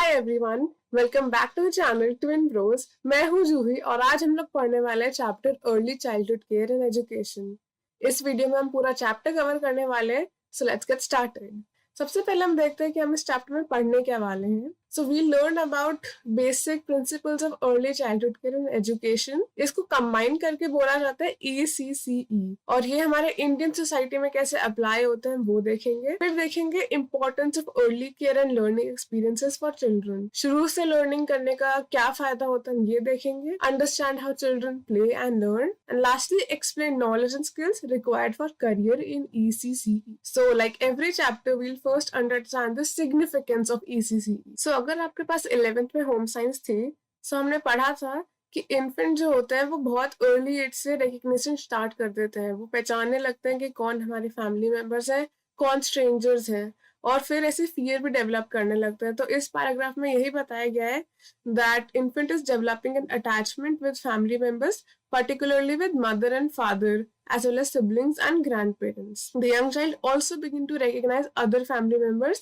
Hi everyone, welcome back to the channel twin bros. मैं हूँ जूही और आज हम लोग पढ़ने वाले हैं chapter early childhood care and education. इस वीडियो में हम पूरा चैप्टर कवर करने वाले हैं, सो लेट्स गेट स्टार्टेड। सबसे पहले हम देखते हैं कि हम इस चैप्टर में पढ़ने क्या वाले हैं। So we learn about basic principles of early childhood care and education. इसको कंबाइन करके बोला जाता है ECCE और ये हमारे इंडियन सोसाइटी में कैसे अप्लाई होते हैं वो देखेंगे। फिर देखेंगे importance of early care and learning experiences for children. शुरू से लर्निंग करने का क्या फायदा होता है ये देखेंगे। Understand how children play and learn and lastly explain knowledge and skills required for career in ECCE। So like every chapter we'll first understand the significance of ECCE. So अगर आपके पास 11th में होम साइंस थी, so हमने पढ़ा था कि infant जो होते हैं वो बहुत अर्ली एज से रिकग्निशन स्टार्ट कर देते हैं। वो पहचानने लगते हैं कि कौन हमारे फैमिली मेंबर्स हैं, कौन स्ट्रेंजर्स हैं, और फिर ऐसे फियर भी डेवलप करने लगते हैं। तो इस पैराग्राफ में यही बताया गया है that infant is developing N attachment with family members, particularly with mother and father, as well as siblings and grandparents. The young child also begin to recognize other family members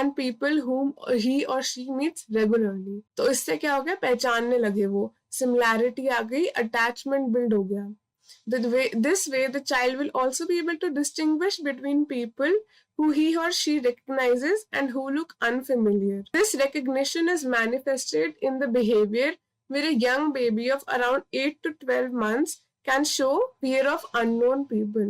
and people whom he or she meets regularly. तो इससे क्या हो गया, पहचानने लगे वो, similarity आ गई, attachment build हो गया. This way, the child will also be able to distinguish between people who he or she recognizes and who look unfamiliar. This recognition is manifested in the behavior where a young baby of around 8 to 12 months can show fear of unknown people.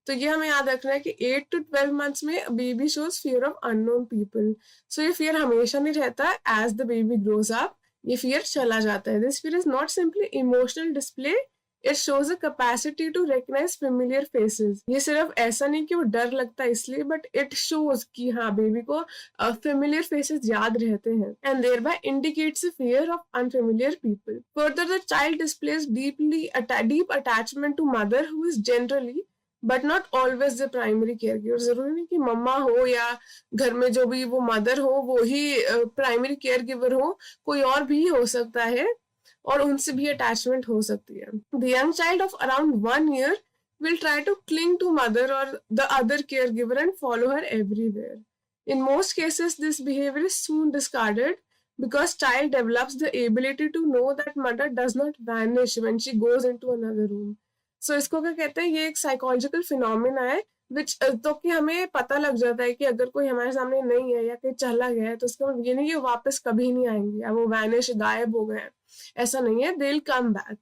तो ये हमें याद रखना है कि 8 to 12 months में baby shows fear of unknown people. So ये fear हमेशा नहीं रहता, as the baby grows up ये फियर चला जाता है। This fear is not simply emotional display, it shows a capacity to recognise familiar faces. ये सिर्फ ऐसा नहीं कि वो डर लगता है इसलिए, बट इट शोज कि हाँ बेबी को फेमिलियर फेसेस याद रहते हैं and thereby indicates fear of unfamiliar people. Further the child displays deep attachment to mother who is generally but not always the primary care giver. जरूरी नहीं कि मम्मा हो या घर में जो भी वो मदर हो वो ही प्राइमरी केयर गिवर हो, कोई और भी हो सकता है और उनसे भी अटैचमेंट हो सकती है। The young child of around 1 year will try to cling to mother or the other caregiver and follow her everywhere. In most cases, this behavior is soon discarded because child develops the ability to know that mother does not vanish when she goes into another room. So इसको क्या कहते हैं, ये एक psychological phenomena है विच तो कि हमें पता लग जाता है कि अगर कोई हमारे सामने नहीं है या कहीं चला गया है तो इसका मतलब ये नहीं कि वापस कभी नहीं आएंगे या वो वैनिश गायब हो गए, ऐसा नहीं है। They will come back.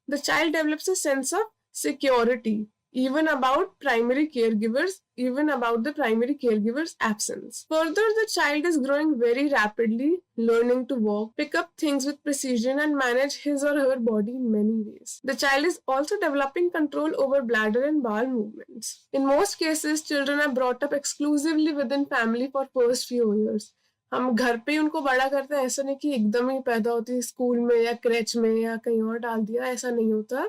The child develops a sense of security even about the primary caregiver's absence. Further, the child is growing very rapidly, learning to walk, pick up things with precision and manage his or her body in many ways. The child is also developing control over bladder and bowel movements. In most cases, children are brought up exclusively within family for first few years. हम घर पे ही उनको बड़ा करते हैं, ऐसा नहीं कि एकदम ही पैदा होती है स्कूल में या क्रेच में या कहीं और डाल दिया, ऐसा नहीं होता।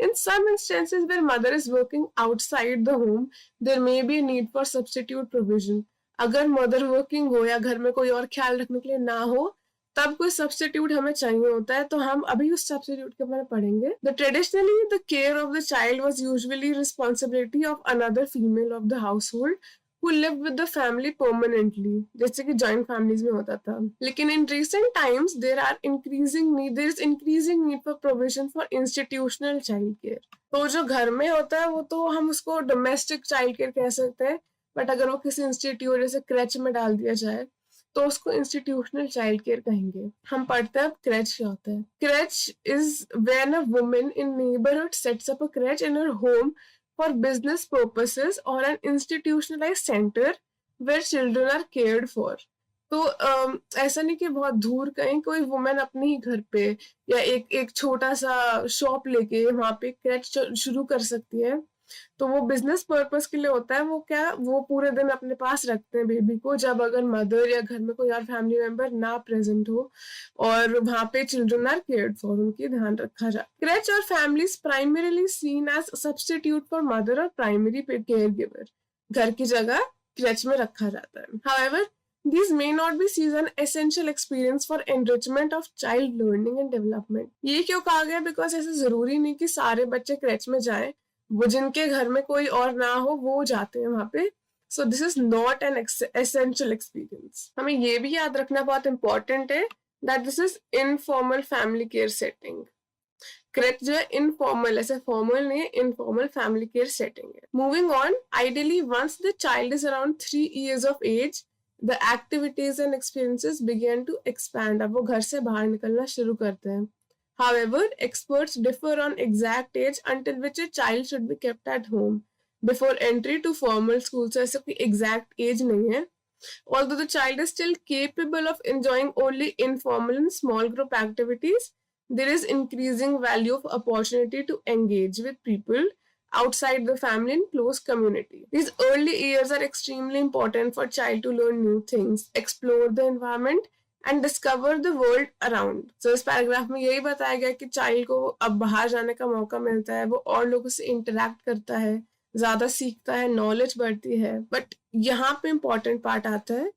In some instances where mother is working outside the home, there may be a need for substitute provision. अगर मदर वर्किंग हो या घर में कोई और ख्याल रखने के लिए ना हो, तब कोई सब्स्टिट्यूट हमें चाहिए होता है, तो हम अभी उस सब्स्टिट्यूट के बारे में पढ़ेंगे। Traditionally, the care of the child was usually responsibility of another female of the household who lived with the family permanently, जैसे कि joint families में होता था। लेकिन in recent times there is increasing need for provision for institutional child care. तो जो घर में होता है वो तो हम उसको domestic child care कह सकते हैं, बट अगर वो किसी इंस्टीट्यूट जैसे क्रेच में डाल दिया जाए तो उसको इंस्टीट्यूशनल चाइल्ड केयर कहेंगे। हम पढ़ते हैं क्रेच क्या होता है। Creche is when a woman in neighbourhood sets up a creche in her home for business purposes or an institutionalized center where children are cared for. तो ऐसा नहीं कि बहुत दूर कहीं कोई वुमेन अपने ही घर पे या एक छोटा सा शॉप लेके वहां पे क्रैच शुरू कर सकती है। तो वो बिजनेस पर्पस के लिए होता है। वो पूरे दिन अपने पास रखते हैं बेबी को, जब अगर मदर या घर में कोई और फैमिली मेंबर ना प्रेजेंट हो और वहां पे चिल्ड्रन आर केयर्ड फॉर, उनकी ध्यान रखा जाए। क्रेच और families primarily seen as substitute for mother और प्राइमरी केयर गिवर, घर की जगह क्रेच में रखा जाता है। However, these may not be seen an essential experience for enrichment of child learning and development. ये क्यों कहा गया? बिकॉज ऐसे जरूरी नहीं कि सारे बच्चे क्रेच में जाएं, वो जिनके घर में कोई और ना हो वो जाते हैं वहां पे। So this is not an essential experience. हमें ये भी याद रखना बहुत important है that this is informal family care setting. Correct जो है इनफॉर्मल, ऐसे फॉर्मल नहीं है, इनफॉर्मल फैमिली केयर सेटिंग है. Moving on, ideally once the child is around 3 years of age, the activities and experiences begin to expand. अब वो घर से बाहर निकलना शुरू करते हैं. However, experts differ on exact age until which a child should be kept at home before entry to formal school. So ऐसा कोई exact age नहीं है. Although the child is still capable of enjoying only informal and small group activities, there is increasing value of opportunity to engage with people outside the family and close community. These early years are extremely important for child to learn new things, explore the environment and discover the world around. So इस paragraph में यही बताया गया कि child को अब बाहर जाने का मौका मिलता है, वो और लोगों से इंटरेक्ट करता है, ज्यादा सीखता है, नॉलेज बढ़ती है. बट यहाँ पे इम्पोर्टेंट पार्ट आता है,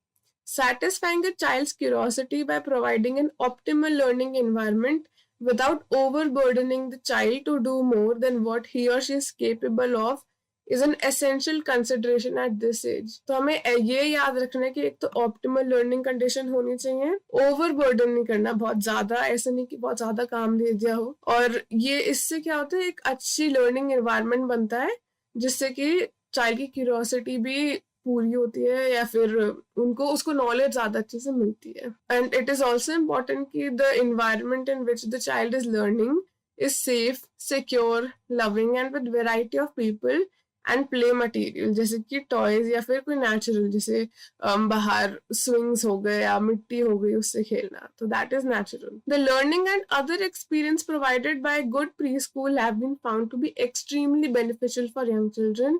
satisfying a child's curiosity by providing an optimal learning environment without overburdening the child to do more than what he or she is capable of is an essential consideration at this age. तो हमें ये याद रखना है कि एक तो optimal learning condition होनी चाहिए, ओवरबर्डन नहीं करना बहुत ज्यादा, ऐसा नहीं कि बहुत ज्यादा काम दे दिया हो. और ये इससे क्या होता है, एक अच्छी लर्निंग एनवायरनमेंट बनता है जिससे कि चाइल्ड की क्यूरियोसिटी भी पूरी होती है या फिर उनको उसको नॉलेज ज्यादा अच्छे से मिलती है. And it is also important कि the environment in which the child is learning is safe, secure, loving and with variety of people and play material, जैसे कि टॉयज या फिर कोई नेचुरल, जैसे बाहर स्विंग्स हो गए या मिट्टी हो गई उससे खेलना, तो that is natural. The learning and other experience provided by good preschool have been found to be extremely beneficial for young children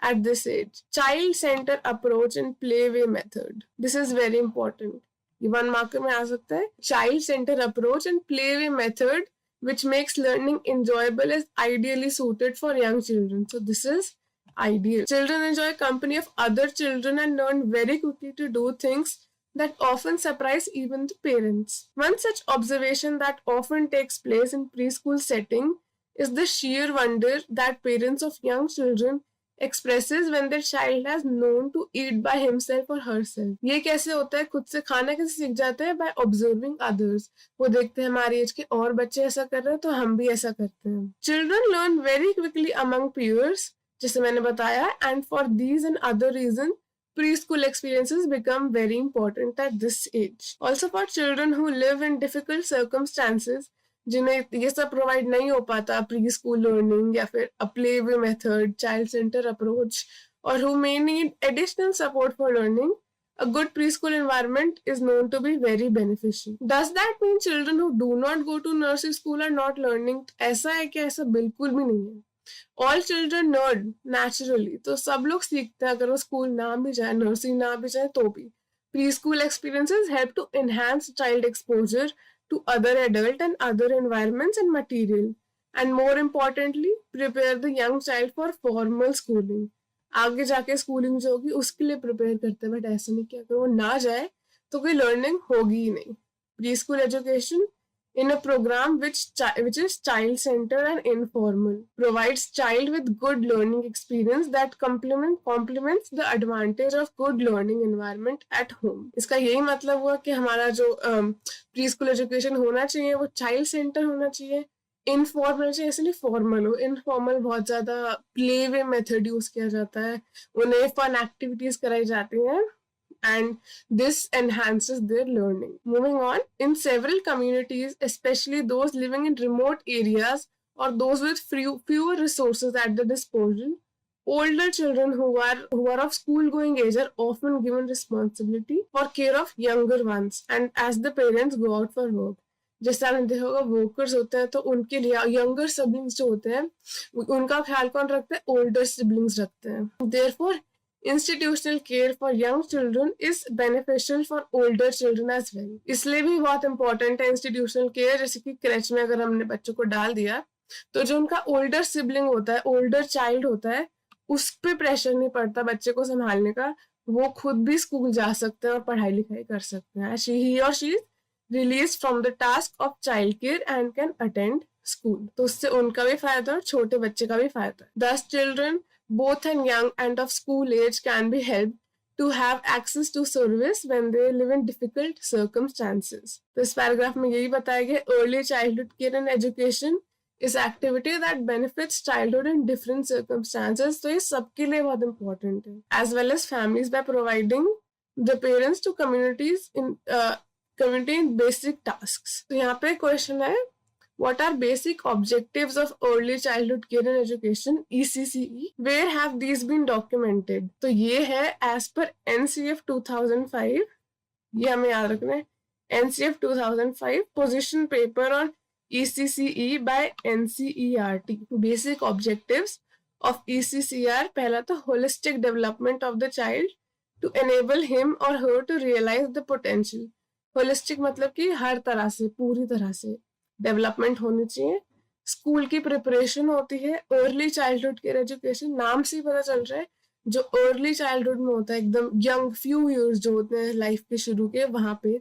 at this age. Child center approach and play way method, this is very important. ये 1 mark में आ सकता है. Child center approach and play way method which makes learning enjoyable is ideally suited for young children. So this is ideal. Children enjoy company of other children and learn very quickly to do things that often surprise even the parents. One such observation that often takes place in preschool setting is the sheer wonder that parents of young children expresses when their child has known to eat by himself or herself. ये कैसे होता है, खुद से खाना कैसे सीख जाते हैं? by observing others. वो देखते हैं हमारी एज के और बच्चे ऐसा कर रहे हैं तो हम भी ऐसा करते हैं. Children learn very quickly among peers, जैसे मैंने बताया, and for these and other reasons preschool experiences become very important at this age. Also for children who live in difficult circumstances, जिन्हें ये सब प्रोवाइड नहीं हो पाता, प्री स्कूल लर्निंग या फिर अ play way method, child centre approach, और who may need additional support for learning, a good preschool environment is known to be very beneficial. Does that mean children who do not go to nursery school are not learning? ऐसा है कि ऐसा बिल्कुल भी नहीं है. All children learn naturally. तो सब लोग सीखते हैं, अगर वो स्कूल ना भी जाए, नर्सरी ना भी जाए तो भी. Preschool experiences help to enhance child exposure to other adult and other environments and material, and more importantly prepare the young child for formal schooling. आगे जाके स्कूलिंग जो होगी उसके लिए प्रिपेयर करते हैं. बट ऐसा नहीं कि अगर वो ना जाए तो कोई लर्निंग होगी ही नहीं. Pre school education in a program which is child centered and informal provides child with good learning experience that complements the advantage of good learning environment at home. इसका यही मतलब हुआ कि हमारा जो प्री स्कूल एजुकेशन होना चाहिए वो चाइल्ड सेंटर होना चाहिए, इनफॉर्मल चाहिए, इसलिए फॉर्मल हो. इनफॉर्मल बहुत ज्यादा प्ले वे मेथड यूज किया जाता है, उन्हें फन एक्टिविटीज कराई जाती हैं, and this enhances their learning. Moving on, in several communities, especially those living in remote areas or those with fewer resources at their disposal, older children who are of school going age are often given responsibility for care of younger ones, and as the parents go out for work. जैसे आपने देखा होगा workers होते हैं तो उनके लिए younger siblings जो होते हैं उनका ख्याल कौन रखते हैं? ओल्डर सिबलिंग्स रखते हैं. Therefore, institutional care for young children is beneficial for older children as well. इसलिए भी बहुत important है institutional care. जैसे कि क्रेच में अगर हमने बच्चों को डाल दिया तो जो उनका older sibling होता है, older child होता है, उस पे प्रेशर नहीं पड़ता बच्चे को संभालने का. वो खुद भी स्कूल जा सकते हैं और पढ़ाई लिखाई कर सकते हैं. he or she is released from the task of child care and can attend school. तो उससे उनका भी फायदा और छोटे बच्चे का भी फायदा. Thus children both and young and of school age can be helped to have access to service when they live in difficult circumstances. तो इस पैराग्राफ में यही बताया गया, early childhood care and education is activity that benefits childhood in different circumstances. तो ये सबके लिए बहुत important है. As well as families by providing the parents to communities in community in basic tasks. तो यहाँ पे क्वेश्चन है, what are basic objectives of early childhood care and education ECCE? Where have these been documented? तो ये है as per NCF 2005, ये हमें याद रखना है, NCF 2005 position paper on ECCE by NCERT. Basic objectives of ECCR, पहला तो holistic development of the child to enable him or her to realize the potential. Holistic मतलब कि हर तरह से, पूरी तरह से डेवलपमेंट होनी चाहिए. स्कूल की प्रिपरेशन होती है. अर्ली चाइल्डहुड केयर एजुकेशन, नाम से ही पता चल रहा है, जो अर्ली चाइल्डहुड में होता है, एकदम यंग फ्यू इयर्स जो होते हैं लाइफ के शुरू के, वहां पे.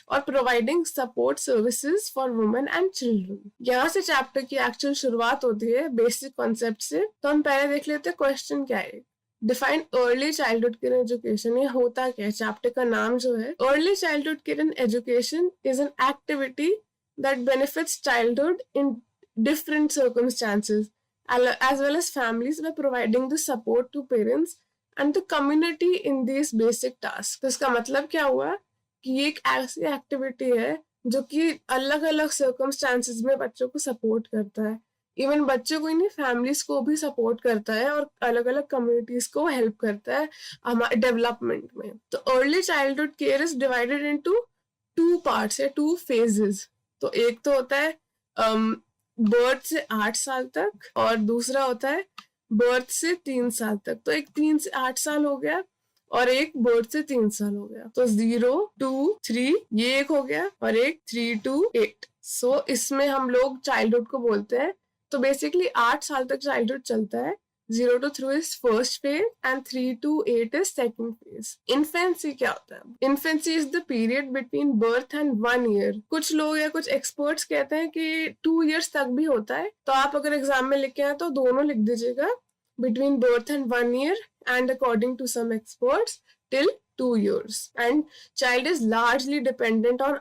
और providing support services for women and children. यहाँ से चैप्टर की एक्चुअल शुरुआत होती है बेसिक कॉन्सेप्ट से. तो हम पहले देख लेते हैं क्वेश्चन क्या है. Define early childhood care education. ये होता क्या है? चैप्टर का नाम जो है, early childhood care and education is an activity that benefits childhood in different circumstances as well as families by providing the support to parents and the community in these basic tasks. तो इसका मतलब क्या हुआ कि ये एक ऐसी activity है जो कि अलग अलग सर्कमस्टांसेस में बच्चों को सपोर्ट करता है. इवन बच्चों को ही नहीं, फैमिलीज को भी सपोर्ट करता है और अलग अलग कम्युनिटीज को हेल्प करता है हमारे डेवलपमेंट में. तो early childhood care is divided into 2 parts या 2 phases. तो एक तो होता है बर्थ से 8 साल तक और दूसरा होता है बर्थ से 3 साल तक. तो एक 3 से 8 साल हो गया और एक बर्थ से 3 साल हो गया. तो 0 2 3 ये एक हो गया और एक 3 to 8. सो इसमें हम लोग चाइल्डहुड को बोलते हैं. तो बेसिकली 8 साल तक चाइल्डहुड चलता है. 0 to 3 is first phase and 3 to 8 is second phase. Infancy क्या होता है? Infancy is the period between birth and 1 year. कुछ लोग या कुछ experts कहते हैं कि 2 years तक भी होता है. तो आप अगर एग्जाम में लिख के आए तो दोनों लिख दीजिएगा, between birth and 1 year and according to some experts till 2 years. And child is largely dependent on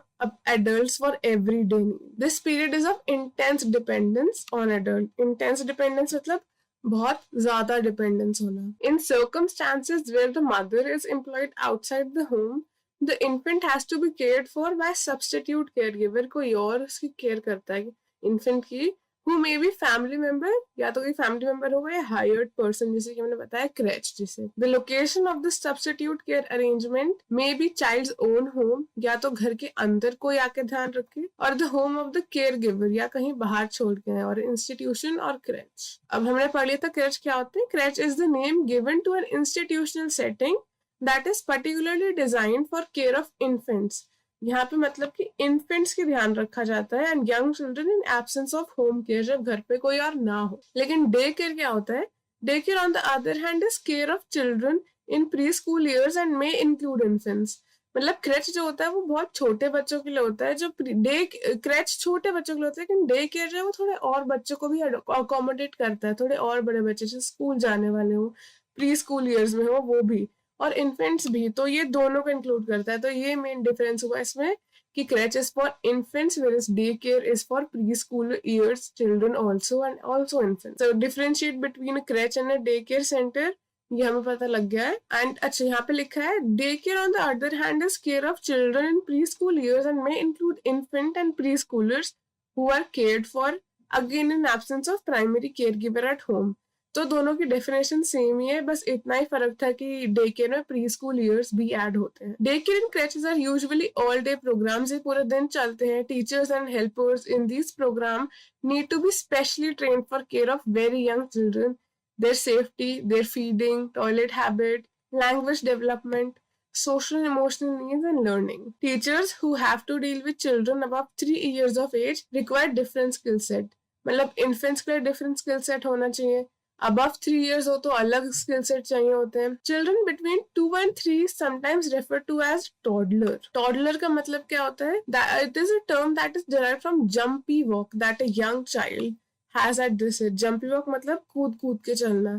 adults for everyday need. This period is of intense dependence on adult. Intense dependence मतलब बहुत ज्यादा dependence होना. इन circumstances where the mother is employed outside the home, the infant has to be cared for by substitute caregiver. कोई और उसकी care करता है infant की, who may be family member, या तो कोई फैमिली मेंबर होगा या हायर्ड पर्सन, जैसे कि मैंने बताया क्रेच जिसे. The location of the substitute care arrangement may be child's own home, या तो घर के अंदर कोई आके ध्यान रखे, और the home of the caregiver, या कहीं बाहर छोड़ के हैं, और इंस्टीट्यूशन और क्रेच. अब हमने पढ़ लिया था क्रेच क्या होते हैं. Creche is the name given to an institutional setting that is particularly designed for care of infants. यहाँ पे मतलब कि इन्फेंट्स की ध्यान रखा जाता है and young children in absence of home care, जब घर पे कोई और ना हो. लेकिन डे केयर क्या होता है? Day care on the other hand is care of children in preschool years and may include infants. मतलब क्रेच जो होता है वो बहुत छोटे बच्चों के लिए होता है. जो डे क्रेच छोटे बच्चों के लिए होता है, लेकिन डे केयर जो है वो थोड़े और बच्चों को भी अकोमोडेट करता है, थोड़े और बड़े बच्चे जो स्कूल जाने वाले हो, प्री स्कूल ईयर्स में हो, वो भी, और इन्फेंट्स भी. तो ये दोनों को इंक्लूड करता है. तो ये मेन डिफरेंस हुआ इसमें कि creche is for infants whereas day care is for pre school years children also and also infants. So differentiate between a creche and a day care centre, ये हमें पता लग गया है. एंड अच्छा यहाँ पे लिखा है day care on the other hand is care of children in preschool years and may include infant and preschoolers who are cared for again in absence of primary care giver at home. तो दोनों की definition same ही है, बस इतना ही फर्क था कि day care में प्री स्कूल ईयर्स भी ऐड होते हैं. Day care in creches are usually all day programs, ये पूरे दिन चलते हैं. Teachers and helpers in this program need to be specially trained for care of very young children, their safety, their feeding, toilet habit, language development, social and emotional needs and learning. Teachers who have to deal with children above 3 years of age require different skill set. मतलब infants के लिए different skill set होना चाहिए, above 3 years हो तो अलग skill set चाहिए होते हैं. Children between 2 and 3 sometimes referred to as toddler. Toddler का मतलब क्या होता है? It is a term that is derived from jumpy walk that a young child has at this age. Jumpy walk मतलब कूद कूद के चलना.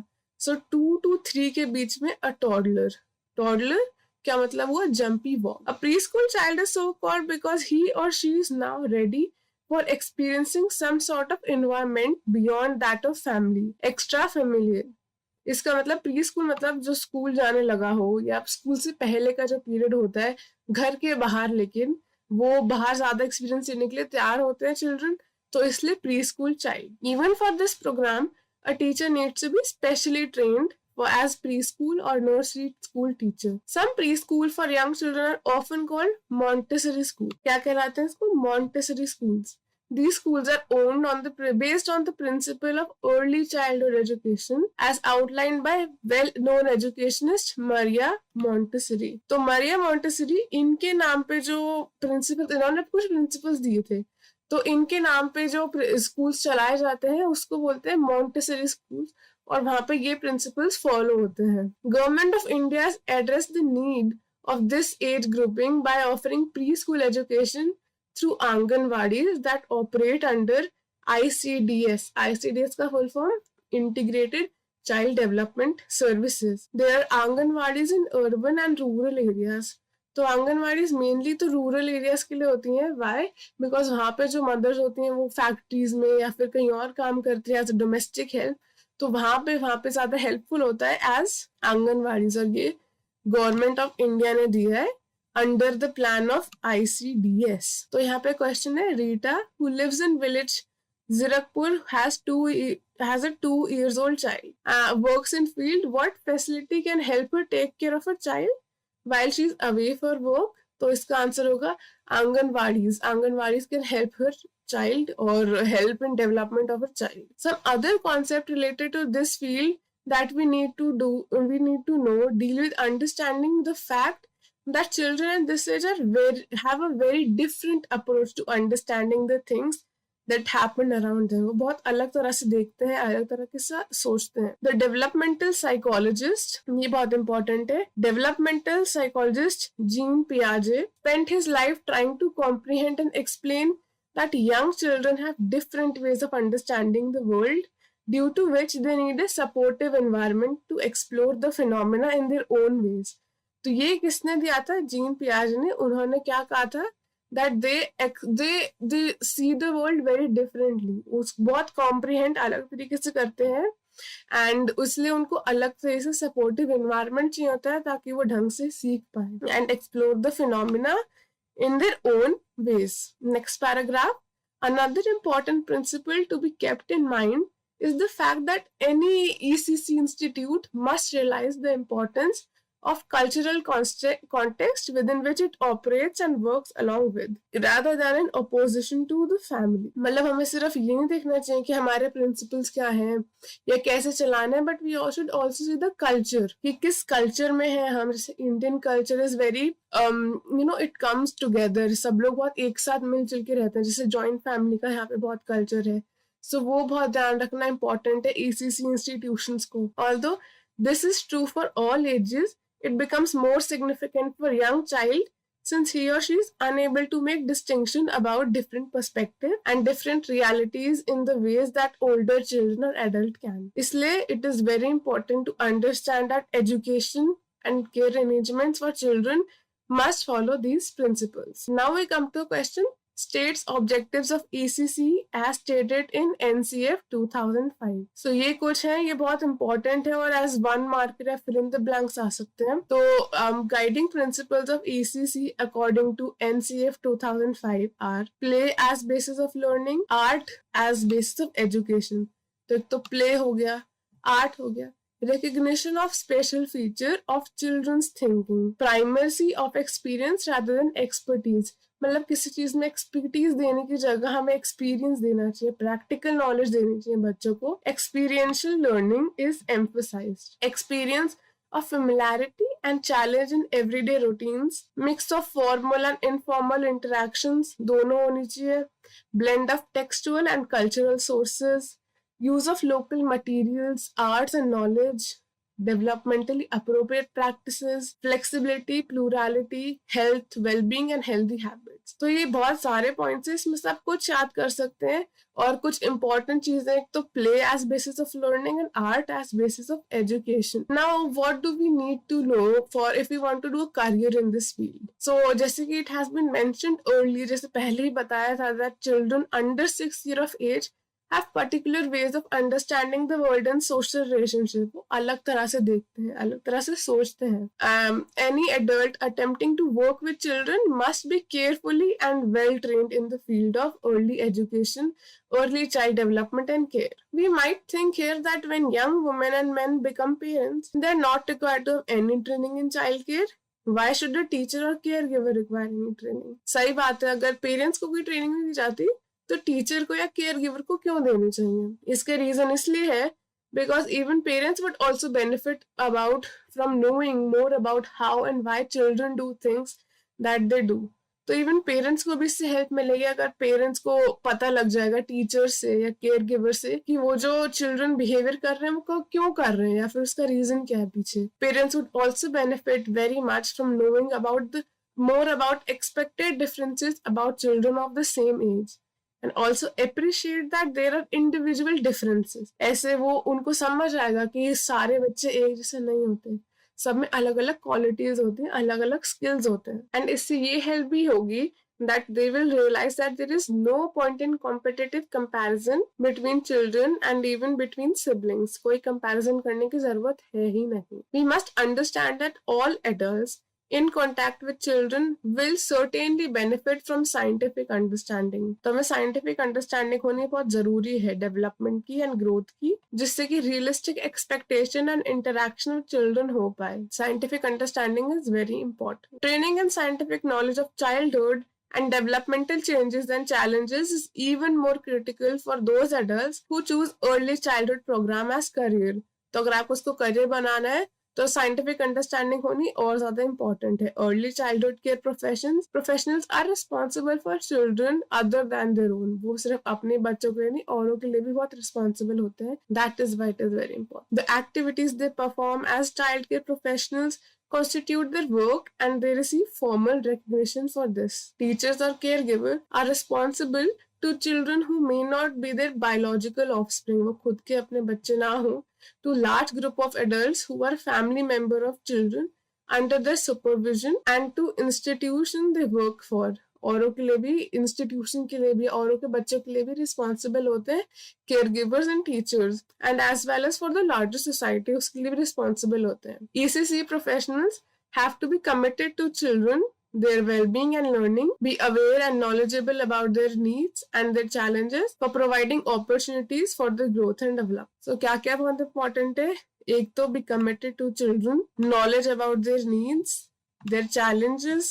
सो 2 to 3 के बीच में अ टॉडलर। टॉडलर क्या मतलब हुआ? Jumpy walk. A preschool child is so called because he और she is now ready for experiencing some sort of environment beyond that of family, extra familiar। इसका मतलब प्री स्कूल मतलब जो school जाने लगा हो या स्कूल से पहले का जो पीरियड होता है घर के बाहर, लेकिन वो बाहर ज्यादा एक्सपीरियंस लेने के लिए तैयार होते हैं चिल्ड्रन, तो इसलिए preschool child. Even for this program a teacher needs to be specially trained as preschool or nursery school teacher. Some preschool for young children are often called Montessori school. क्या कहलाते हैं इसको? Montessori schools. These schools are owned based on the principle of early childhood education as outlined by well-known educationist Maria Montessori. तो Maria Montessori इनके नाम पे जो principal, इन्होंने कुछ प्रिंसिपल्स दिए थे, तो इनके नाम पे जो स्कूल्स चलाए जाते हैं उसको बोलते हैं मॉन्टेसरी स्कूल्स, और वहां पे ये प्रिंसिपल्स फॉलो होते हैं। Government of India address the need of this age grouping by offering preschool education through Anganwadis that operate under ICDS. ICDS का full form Integrated Child Development Services. There are Anganwadis in urban and rural areas. तो anganwadis mainly तो rural areas के लिए होती हैं। Y? Because वहां पे जो मदर्स होती हैं वो फैक्ट्रीज में या फिर कहीं और काम करती है एज अ डोमेस्टिक हेल्प, तो वहां पे ज्यादा हेल्पफुल होता है एज आंगनवाड़ीज। और ये गवर्नमेंट ऑफ इंडिया ने दिया है under the plan of ICDS। तो यहाँ पे क्वेश्चन है, Rita who lives in village Zirakpur has a 2 years old child, works in field. What facility can help her take care of her child while she is away for work? तो इसका answer होगा anganwadis. Anganwadis can help her child or help in development of a child. Some other concept related to this field that we need to know deal with understanding the fact that children at this age have a very different approach to understanding the things that happen around them. वो बहुत अलग तरह से देखते हैं, अलग तरह के सोचते हैं। The developmental psychologist, ये बहुत important है, developmental psychologist Jean Piaget spent his life trying to comprehend and explain that young children have different ways of understanding the world, due to which they need a supportive environment to explore the phenomena in their own ways. तो ये किसने दिया था? Gene पियाजे ने। उन्होंने क्या कहा था? that they see the world very differently. बहुत comprehend अलग तरीके से करते हैं एंड इसलिए उनको अलग तरह से सपोर्टिव एनवायरनमेंट चाहिए होता है ताकि वो ढंग से सीख पाए and explore the phenomena in their own ways. Next paragraph. Another important principle to be kept in mind is the fact that any ECC institute must realize the importance of cultural context within which it operates and works along with, rather than in opposition to the family. मतलब हमें सिर्फ ये नहीं देखना चाहिए कि हमारे principles क्या हैं या कैसे चलाना है, but we should also see the culture कि किस कल्चर में है हम। जैसे Indian culture is very it comes together, सब लोग बहुत एक साथ मिलजुल के रहते हैं। जैसे जॉइंट फैमिली का यहाँ पे बहुत कल्चर है, सो वो बहुत ध्यान रखना इम्पोर्टेंट है ECC इंस्टीट्यूशंस को। Although this is true for all ages, it becomes more significant for young child since he or she is unable to make distinction about different perspectives and different realities in the ways that older children or adult can. इसलिए it is very important to understand that education and care arrangements for children must follow these principles. Now we come to a question. States objectives of ECC as stated in NCF 2005. So ये कुछ है, ये बहुत important है और as one marker या fill in the blanks आ सकते हैं। तो guiding principles of ECC according to NCF 2005 are play as basis of learning, art as basis of education. तो एक तो play हो गया, art हो गया, recognition of special feature of children's thinking, primacy of experience rather than expertise. मतलब किसी चीज में एक्सपर्टीज देने की जगह हमें एक्सपीरियंस देना चाहिए, प्रैक्टिकल नॉलेज देनी चाहिए बच्चों को। Experiential learning is emphasised, experience of familiarity and challenge in everyday routines, mix of formal and informal interactions दोनों होनी चाहिए, blend of textual and cultural sources, use of local materials, arts and knowledge, developmentally appropriate practices, flexibility, plurality, health, well-being and healthy habits. Points. तो ये बहुत सारे points हैं, इसमें से आप कुछ याद कर सकते हैं। और कुछ इंपॉर्टेंट चीजें, एक तो play as basis of learning and art as basis of education. Now what do we need to know for if you want to do a career in this field? So जैसे कि it has been mentioned earlier, जैसे पहले ही बताया था, that children under 6 years of age have particular ways of understanding the world and social relationship. वो अलग तरह से देखते हैं, अलग तरह से सोचते हैं. Any adult attempting to work with children must be carefully and well trained in the field of early education, early child development and care. We might think here that when young women and men become parents, they're not required to have any training in child care. Why should a teacher or caregiver require any training? सही बात है, अगर parents को कोई training नहीं दी जाती तो teacher को या केयर गिवर को क्यों देनी चाहिए? इसके रीजन इसलिए है because even parents would also benefit about from knowing more about how and why children do things that they do. तो इवन पेरेंट्स को भी इससे हेल्प मिलेगी अगर पेरेंट्स को पता लग जाएगा टीचर से या केयर गिवर से कि वो जो चिल्ड्रन बिहेवियर कर रहे हैं वो क्यों कर रहे हैं या फिर उसका रीजन क्या है पीछे. Parents would also benefit very much from knowing about the more about expected differences about children of the same age. And also appreciate that there are individual differences. ऐसे वो उनको समझ आएगा कि सारे बच्चे एक जैसे नहीं होते, सब में अलग अलग क्वालिटीज होती हैं, अलग अलग स्किल्स होते हैं. एंड इससे ये हेल्प भी होगी that they will realize that there is no point in competitive comparison between children and even between siblings. कोई comparison करने की जरूरत है ही नहीं. We must understand that all adults in contact with children will certainly benefit from scientific understanding. तो हमें scientific understanding होनी बहुत जरूरी है डेवलपमेंट की एंड ग्रोथ की, जिससे कि realistic expectation and interaction with children हो पाए. Scientific understanding is very important. Training and scientific knowledge of childhood and developmental changes and challenges is even more critical for those adults who choose early childhood program as career. तो अगर आपको उसको career बनाना है तो scientific understanding होनी और ज्यादा important है. Early childhood care professionals are responsible for children other than their own. वो सिर्फ अपने बच्चों के लिए नहीं, औरों के लिए भी बहुत रिस्पॉन्सिबल होते हैं. That is why it is very important. The activities they perform as child care professionals constitute their work and they receive formal recognition for this. Teachers or caregiver are responsible to children who may not be their biological offspring. वो खुद के अपने बच्चे ना हो. To large group of adults who are family member of children under their supervision and to institution they work for. औरों के लिए भी, इंस्टीट्यूशन के लिए भी, औरों के बच्चों के लिए भी रिस्पॉन्सिबल होते हैं care givers and teachers, and as well as for the larger society, उसके लिए भी रिस्पॉन्सिबल होते हैं. ECC professionals have to be committed to children, their well-being and learning, be aware and knowledgeable about their needs and their challenges for providing opportunities for their growth and development. So क्या क्या बहुत important है? एक तो be committed to children, knowledge about their needs, their challenges,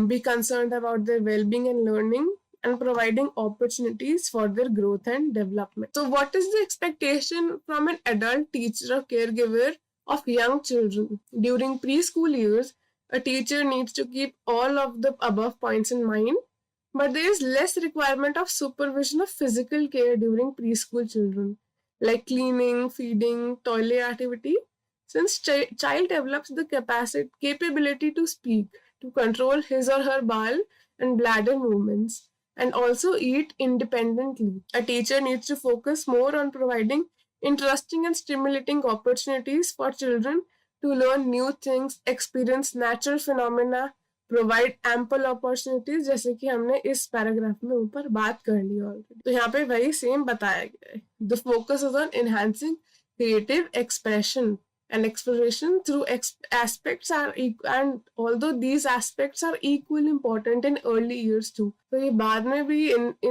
be concerned about their well-being and learning, and providing opportunities for their growth and development. So what is the expectation from an adult teacher or caregiver of young children? During preschool years, a teacher needs to keep all of the above points in mind, but there is less requirement of supervision of physical care during preschool children, like cleaning, feeding, toilet activity, since child develops the capability to speak, to control his or her bowel and bladder movements, and also eat independently. A teacher needs to focus more on providing interesting and stimulating opportunities for children to learn new things, experience natural phenomena, provide ample opportunities, जैसे कि हमने इस paragraph में ऊपर बात कर ली already. तो यहाँ पे वही सेम बताया गया है. The focus is on enhancing creative expression and exploration through aspects are and although these aspects are equally important in early years too. तो ये बाद में भी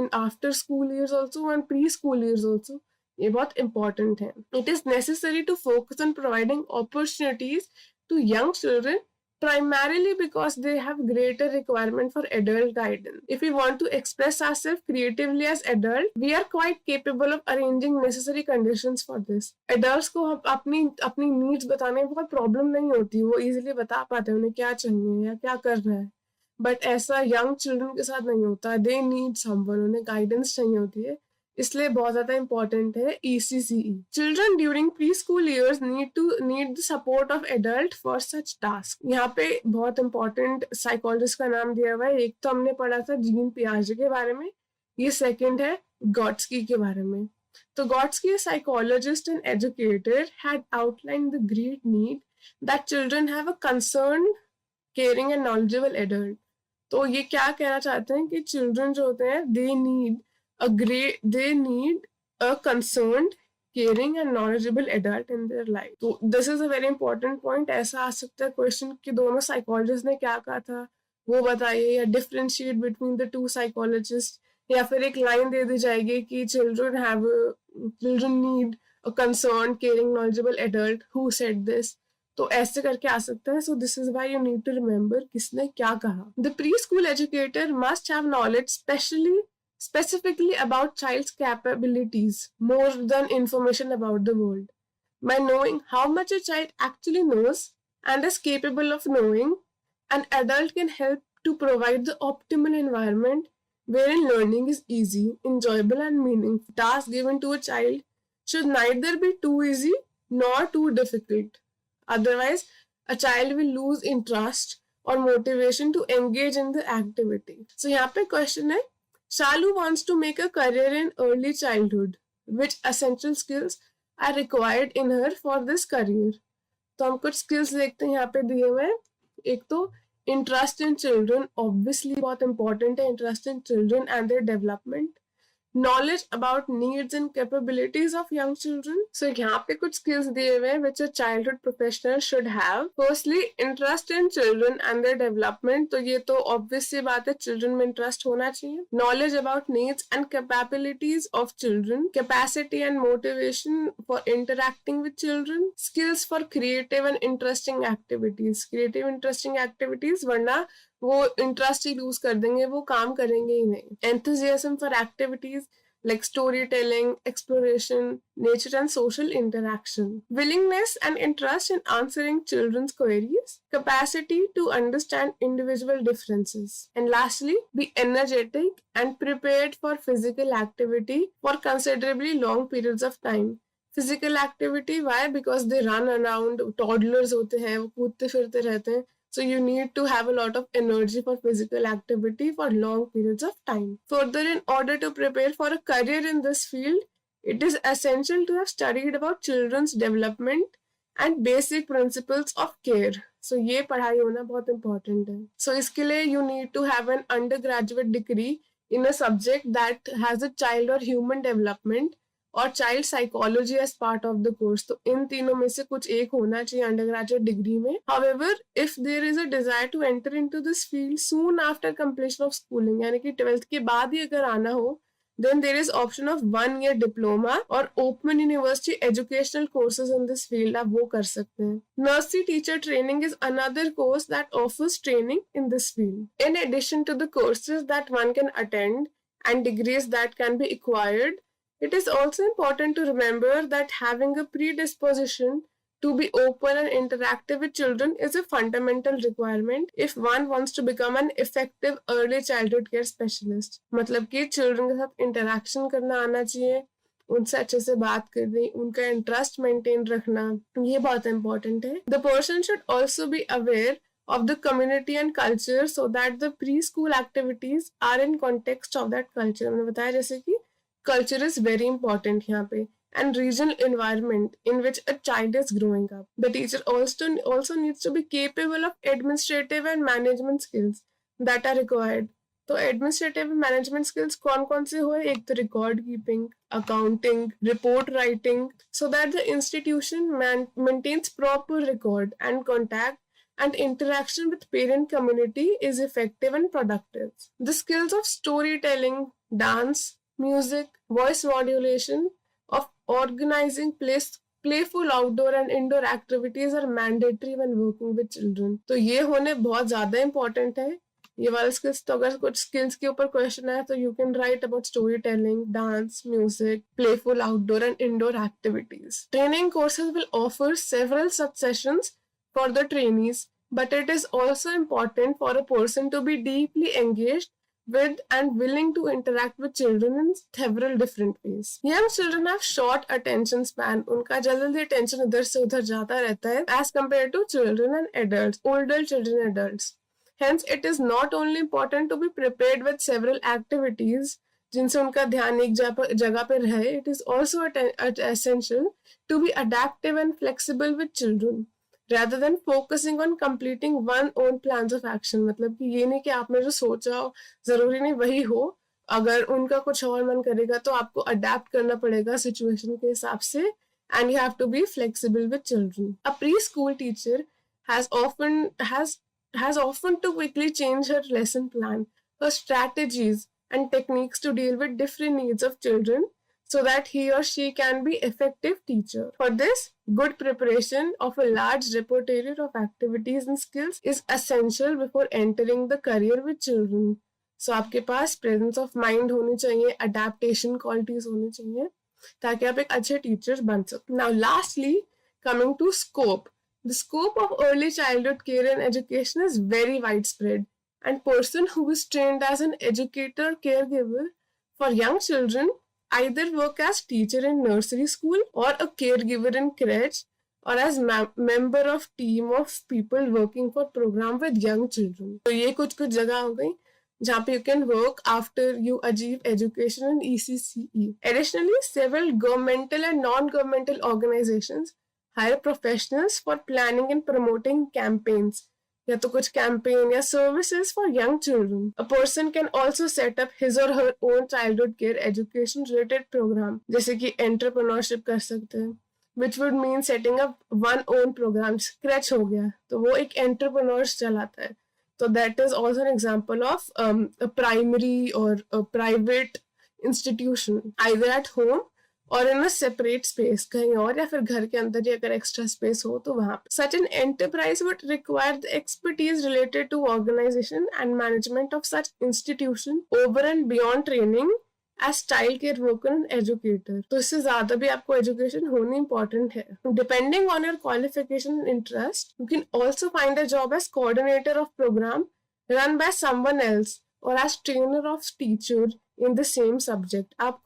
in after school years also and preschool years also ये बहुत important है. It is necessary to focus on providing opportunities to young children primarily because they have greater requirement for adult guidance. If we want to express ourselves creatively as adult, we are quite capable of arranging necessary conditions for this. Adults को अपनी needs बताने में बहुत problem नहीं होती, वो easily बता पाते हैं उन्हें क्या चाहिए या क्या करना है. But ऐसा young children के साथ नहीं होता. They need someone, उन्हें guidance चाहिए होती है. इसलिए बहुत ज्यादा इंपॉर्टेंट है ECCE. Children during pre school years need the support of adult for such task. यहाँ पे बहुत इंपॉर्टेंट साइकोलॉजिस्ट का नाम दिया हुआ है. एक तो हमने पढ़ा था जीन पियाजे के बारे में, ये सेकंड है गॉट्स्की के बारे में. तो Gotsky, a psychologist and educator, had outlined the great need that children have a concerned, caring and knowledgeable adult. तो ये क्या कहना चाहते हैं कि चिल्ड्रन जो होते हैं they need a concerned, caring and knowledgeable adult in their life. तो this is a very important point. ऐसा आ सकता है क्वेश्चन कि दोनों साइकोलॉजिस्ट ने क्या कहा था वो बताइए, या differentiate between the two psychologist, या फिर एक लाइन दे दी जाएगी कि children need a concern caring knowledgeable adult who said this. तो ऐसे करके आ सकता है. So this is why you need to remember किसने क्या कहा. The preschool educator must have knowledge specifically about child's capabilities more than information about the world. By knowing how much a child actually knows and is capable of knowing, an adult can help to provide the optimal environment wherein learning is easy, enjoyable and meaningful. Tasks given to a child should neither be too easy nor too difficult. Otherwise, a child will lose interest or motivation to engage in the activity. So यहाँ पे question है, Shalu wants to make a career in early childhood. Which essential skills are required in her for this career? तो हम कुछ skills देखते हैं यहाँ पे दिए हुए हैं. एक तो इंटरेस्ट इन चिल्ड्रन, ऑब्वियसली बहुत इंपॉर्टेंट है interest in children and their development. knowledge about needs and capabilities of young children. So यहाँ पे कुछ skills दिए हुए हैं which a childhood professional should have. Firstly, interest in children and their development. तो ये तो obvious सी बात है, children में interest होना चाहिए. Knowledge about needs and capabilities of children. Capacity and motivation for interacting with children. Skills for creative and interesting activities. Creative interesting activities वरना वो इंटरेस्ट ही लूज कर देंगे, वो काम करेंगे ही नहीं. Enthusiasm for activities like storytelling, exploration, nature and social interaction. Willingness and interest in answering children's queries. Capacity to understand individual differences. And lastly, be energetic and prepared for physical activity for considerably long periods of time. Physical activity, why? Because they run around, toddlers होते हैं, वो कूदते फिरते रहते हैं. So you need to have a lot of energy for physical activity for long periods of time. Further, in order to prepare for a career in this field, it is essential to have studied about children's development and basic principles of care. So ये पढ़ाई होना बहुत important है. So इसके लिए you need to have an undergraduate degree in a subject that has a child or human development और child psychology as part of the course. तो इन तीनों में से कुछ एक होना चाहिए अंडरग्रेजुएट डिग्री में. However, if there is a desire to enter into this field soon after completion of schooling, यानी कि 12th के बाद ही अगर आना हो, then there is option of 1-year diploma और open university educational courses in this field. आप वो कर सकते हैं. Nursery teacher training is another course that offers training in this field. In addition to the courses that one can attend and degrees that can be acquired, it is also important to remember that having a predisposition to be open and interactive with children is a fundamental requirement if one wants to become an effective early childhood care specialist. मतलब कि children के साथ interaction करना आना चाहिए, उनसे अच्छे से बात करनी, उनका interest maintain रखना, ये बहुत important है. The person should also be aware of the community and culture so that the preschool activities are in context of that culture. मैंने बताया जैसे कि culture is very important यहाँ पे, and regional environment in which a child is growing up. The teacher also needs to be capable of administrative and management skills that are required. तो administrative and management skills कौन-कौन से हुए? एक तो record keeping, accounting, report writing, so that the institution maintains proper record and contact and interaction with parent community is effective and productive. The skills of storytelling, dance, music, voice modulation, of organizing playful outdoor and indoor activities are mandatory when working with children. तो ये होने बहुत ज़्यादा important है. ये वाले skills, तो अगर कुछ skills के ऊपर question है तो you can write about storytelling, dance, music, playful outdoor and indoor activities. Training courses will offer several such sessions for the trainees, but it is also important for a person to be deeply engaged with and willing to interact with children in several different ways. Young children have short attention span. उनका जल्दी attention इधर से उधर जाता रहता है as compared to children and adults, older children and adults. Hence, it is not only important to be prepared with several activities जिनसे उनका ध्यान एक जगह पर रहे. It is also essential to be adaptive and flexible with children rather than focusing on completing one own plans of action. मतलब कि ये नहीं कि आपने जो सोचा हो जरूरी नहीं वही हो. अगर उनका कुछ और मन करेगा तो आपको अडेप्ट करना पड़ेगा सिचुएशन के हिसाब से. And you have to be flexible with children. A preschool teacher has often to quickly change her lesson plan, her strategies and techniques to deal with different needs of children so that he or she can be effective teacher. For this, good preparation of a large repertoire of activities and skills is essential before entering the career with children. So आपके पास presence of mind होनी चाहिए, adaptation qualities होनी चाहिए ताकि आप एक अच्छे teacher बन सको. Now lastly, coming to scope. The scope of early childhood care and education is very widespread, and person who is trained as an educator caregiver for young children either work as teacher in nursery school or a caregiver in crèche or as member of team of people working for program with young children. तो ये कुछ जगह हो गई जहाँ पे you can work after you achieve education in ECCE. Additionally, several governmental and non-governmental organizations hire professionals for planning and promoting campaigns या तो कुछ campaign या services for young children. A person can also set up his or her own childhood care education related program जैसे कि entrepreneurship कर सकते हैं, which would mean setting up one own program. Scratch हो गया तो वो एक entrepreneur चलाता है. So that is also an example of a primary or a private institution either at home और इन सेपरेट स्पेस कहीं और या फिर घर के अंदर ही अगर एक्स्ट्रा स्पेस हो तो वहां पे. Such an enterprise would require the expertise related to organization and management of such institution over and beyond training as child care worker and educator. तो इससे ज्यादा भी आपको एजुकेशन होनी important है. Depending on your qualification and interest, you can also find a job as coordinator of program run by someone else or as trainer of teacher in the same subject. आप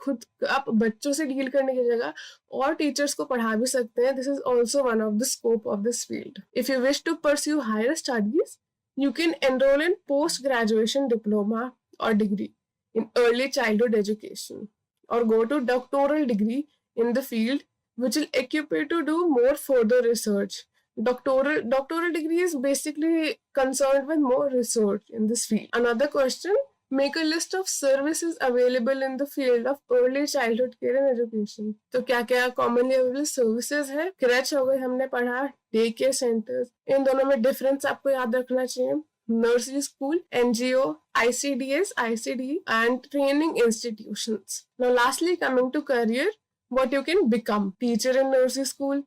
बच्चों से deal करने की जगह और teachers को पढ़ा भी सकते हैं. This is also one of the scope of this field. If you wish to pursue higher studies, you can enroll in post-graduation diploma or degree in early childhood education or go to doctoral degree in the field which will equip you to do more further research. Doctoral degree is basically concerned with more research in this field. Another question, make a list of services available in the field of early childhood care and education. तो क्या क्या commonly available services है? क्रैच हो गई हमने पढ़ा, day care centres. इन दोनों में डिफरेंस आपको याद रखना चाहिए. Nursery school, NGO, ICDS, ICD and training institutions. Now lastly, coming to career, what you can become. Teacher in nursery school,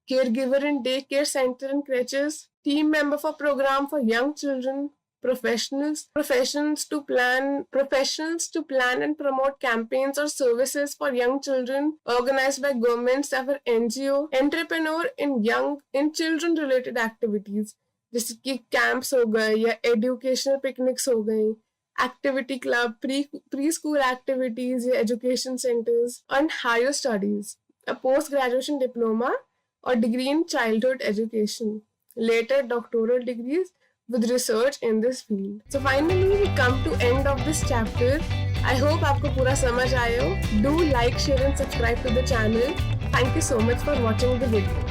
caregiver in daycare center and crèches, team member for program for young children, professions to plan and promote campaigns or services for young children organized by governments or NGO, entrepreneur in children related activities जैसे कि camps हो गए या educational picnics हो गई, activity club, preschool activities या education centres and higher studies, a post graduation diploma और degree in childhood education, later doctoral degrees with research in this field. So finally we come to end of this chapter. I hope आपको पूरा समझ आया हो. Do like, share and subscribe to the channel. Thank you so much for watching the video.